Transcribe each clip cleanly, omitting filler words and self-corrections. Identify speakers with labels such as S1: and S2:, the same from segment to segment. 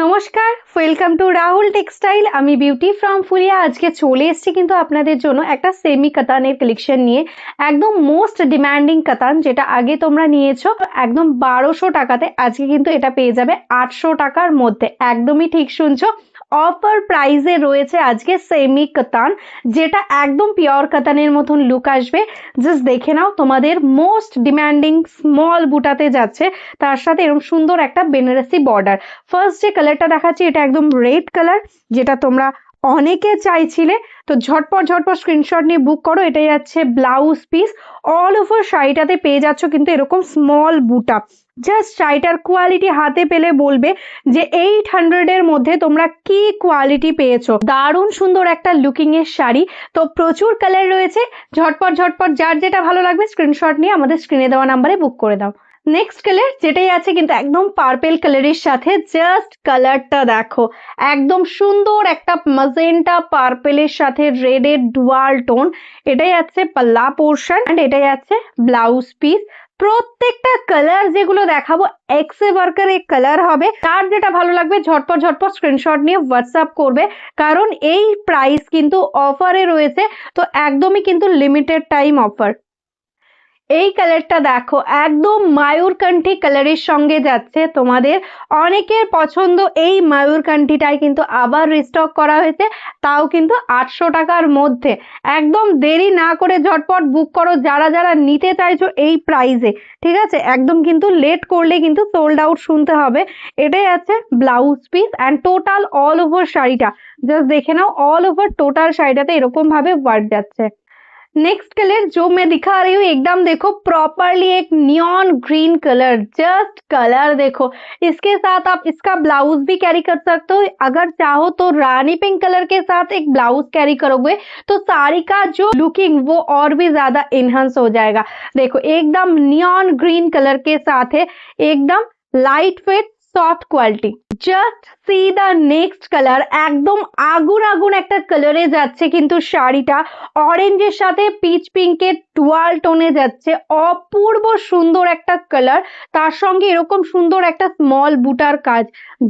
S1: নমস্কার, welcome to Rahul textile. আমি beauty from Phulia. আজকে চলে এসেছি কিন্তু আপনাদের জন্য একটা সেমি কাতানের কালেকশন নিয়ে। একদম মোস্ট ডিমান্ডিং কাতান, যেটা আগে তোমরা নিয়েছো একদম 1200 টাকাতে, আজকে কিন্তু এটা পেয়ে যাবে 800 টাকার মধ্যে। একদমই ঠিক শুনছো, অফার প্রাইসে রয়েছে আজকে সেমি কাতান, যেটা একদম পিওর কাতানের মতন লুক আসবে। জাস্ট দেখে নাও, তোমাদের মোস্ট ডিমান্ডিং স্মল বুটাতে যাচ্ছে, তার সাথে এরকম সুন্দর একটা বেনারসি বর্ডার। ফার্স্ট যে কালারটা দেখাচ্ছি এটা একদম রেড কালার, যেটা তোমরা অনেকে চাইছিলে। তো ঝটপট স্ক্রিনশট নিয়ে বুক করো। এটাই যাচ্ছে ব্লাউজ পিস। অল ওভার শাড়িটাতে পেয়ে যাচ্ছ কিন্তু এরকম স্মল বুটা। জাস্ট শাড়িটার কোয়ালিটি হাতে পেলে বলবে যে 800 এর মধ্যে তোমরা কি কোয়ালিটি পেয়েছো। দারুণ সুন্দর একটা লুকিং এর শাড়ি। তো প্রচুর কালার রয়েছে, ঝটপট যার যেটা ভালো লাগবে স্ক্রিনশট নিয়ে আমাদের স্ক্রিনে দেওয়া নাম্বারে বুক করে দাও। নেক্সট কালার যেটাই আছে কিন্তু একদম পার্পেল কালারের সাথে, জাস্ট কালারটা দেখো, একদম সুন্দর একটা ম্যাজেন্টা পার্পেলের সাথে রেড এর ডুয়াল টোন। এটাই আছে পাল্লা পোর্শন এন্ড এটাই আছে ব্লাউজ পিস। প্রত্যেকটা কালার যেগুলো দেখাবো এক্সে ওয়ার্কার এই কালার হবে। তার যেটা ভালো লাগবে ঝটপট স্ক্রিনশট নিয়ে হোয়াটসঅ্যাপ করবে, কারণ এই প্রাইস কিন্তু অফারে রয়েছে। তো একদমই কিন্তু লিমিটেড টাইম অফার। এই কালারটা দেখো, একদম মায়ূরকান্ঠী কালারের সঙ্গে যাচ্ছে। তোমাদের অনেকের পছন্দ এই মায়ূরকান্ঠিটাই কিন্তু আবার রিস্টক করা হয়েছে, তাও কিন্তু 800 টাকার মধ্যে। একদম দেরি না করে ঝটপট বুক করো যারা যারা নিতে চাইছো এই প্রাইসে, ঠিক আছে? একদম কিন্তু লেট করলে কিন্তু সোল্ড আউট শুনতে হবে। এটাই আছে blouse piece and total all over শাড়িটা জাস্ট দেখে নাও। অল ওভার টোটাল শাড়িটাতে এরকম भावे वर्क যাচ্ছে। नेक्स्ट कलर जो मैं दिखा रही हूँ एकदम देखो प्रॉपरली एक neon green colour. Just colour देखो, इसके साथ आप इसका ब्लाउज भी कैरी कर सकते हो। अगर चाहो तो रानी पिंक कलर के साथ एक ब्लाउज कैरी करोगे तो साड़ी का जो लुकिंग वो और भी ज्यादा इनहेंस हो जाएगा। देखो एकदम नियॉन ग्रीन कलर के साथ है, एकदम light weight soft quality. Just see the next colour, একদম আগুন আগুন একটা কালারে যাচ্ছে কিন্তু শাড়িটা। অরেঞ্জের সাথে পিচ পিঙ্কের ডুয়াল টোনে যাচ্ছে, অপূর্ব সুন্দর একটা কালার। তার সঙ্গে এরকম সুন্দর একটা স্মল বুটার কাজ।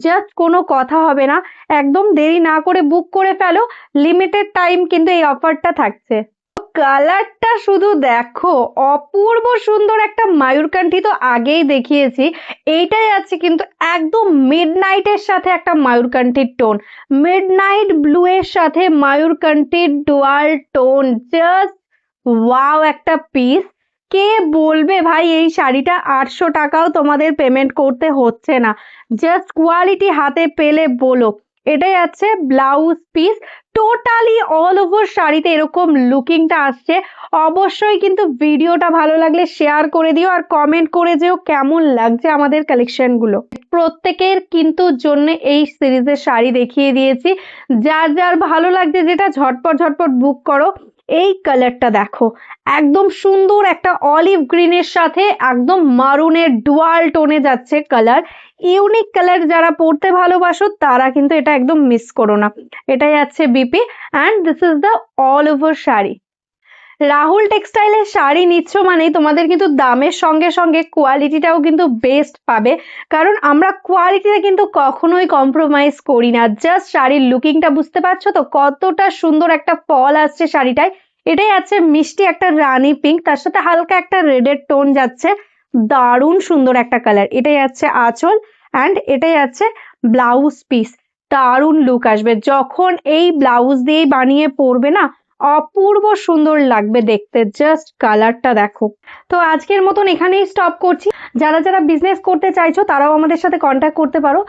S1: জাস্ট কোনো কথা হবে না, একদম দেরি না করে বুক করে ফেলো। লিমিটেড টাইম কিন্তু এই অফারটা থাকছে। কালারটা শুধু দেখো, অপূর্ব সুন্দর একটা ময়ূরকান্ঠি তো আগেই দেখিয়েছি। এইটাই আছে কিন্তু একদম মিডনাইটের সাথে একটা ময়ূরকান্ঠির টোন, মিডনাইট ব্লু এর সাথে ময়ূরকান্ঠির ডুয়াল টোন। জাস্ট ওয়াও একটা পিস। কে বলবে ভাই এই শাড়িটা 800 টাকাও তোমাদের পেমেন্ট করতে হচ্ছে না? জাস্ট কোয়ালিটি হাতে পেলে বলো। এটাই আছে blouse piece. Totally all over শাড়িতে এরকম লুকিংটা আসছে। অবশ্যই কিন্তু ভিডিওটা ভালো লাগলে শেয়ার করে দিও আর কমেন্ট করে যেও কেমন লাগছে আমাদের কালেকশন গুলো। প্রত্যেকের কিন্তু জন্য এই সিরিজের শাড়ি দেখিয়ে দিয়েছি। যার যার ভালো লাগছে যেটা ঝটপট বুক করো। এই কালারটা দেখো, একদম সুন্দর একটা অলিভ গ্রিনের সাথে একদম মারুনের ডুয়াল টোনে যাচ্ছে কালার। ইউনিক কালার যারা পরতে ভালোবাসো তারা কিন্তু এটা একদম মিস করো না। এটাই আছে BP and this is the all over sari. Rahul টেক্সটাইলের শাড়ি নিচ্ছ মানে তোমাদের কিন্তু দামের সঙ্গে সঙ্গে কোয়ালিটিটাও কিন্তু বেস্ট পাবে, কারণ আমরা কোয়ালিটিতে কিন্তু কখনোই কম্প্রোমাইজ করি না। জাস্ট শাড়ির লুকিংটা বুঝতে পারছো তো কতটা সুন্দর একটা ফল আসছে শাড়িটায়। এটাই আছে মিষ্টি একটা রানী পিঙ্ক, তার সাথে হালকা একটা রেডের টোন যাচ্ছে। দারুণ সুন্দর একটা কালার। এটাই আছে আঁচল অ্যান্ড এটাই আছে ব্লাউজ পিস। দারুণ লুক আসবে যখন এই ব্লাউজ দিয়ে বানিয়ে পরবে না, অপূর্ব সুন্দর লাগবে দেখতে। জাস্ট কালারটা দেখো। তো আজকের মতন এখানেই স্টপ করছি। যারা যারা बिजनेस করতে চাইছো তারাও আমাদের সাথে कांटेक्ट करते पारो।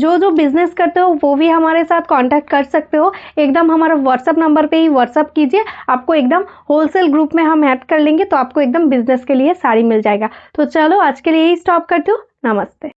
S1: जो बिजनेस करते हो वो भी हमारे साथ कांटेक्ट कर सकते हो। एकदम हमारा व्हाट्सएप नंबर पे ही व्हाट्सएप कीजिए, आपको एकदम होलसेल ग्रुप में हम ऐड कर लेंगे, तो आपको एकदम बिजनेस के लिए साड़ी मिल जाएगा। तो चलो आज के लिए यही स्टॉप करती हूँ। नमस्ते।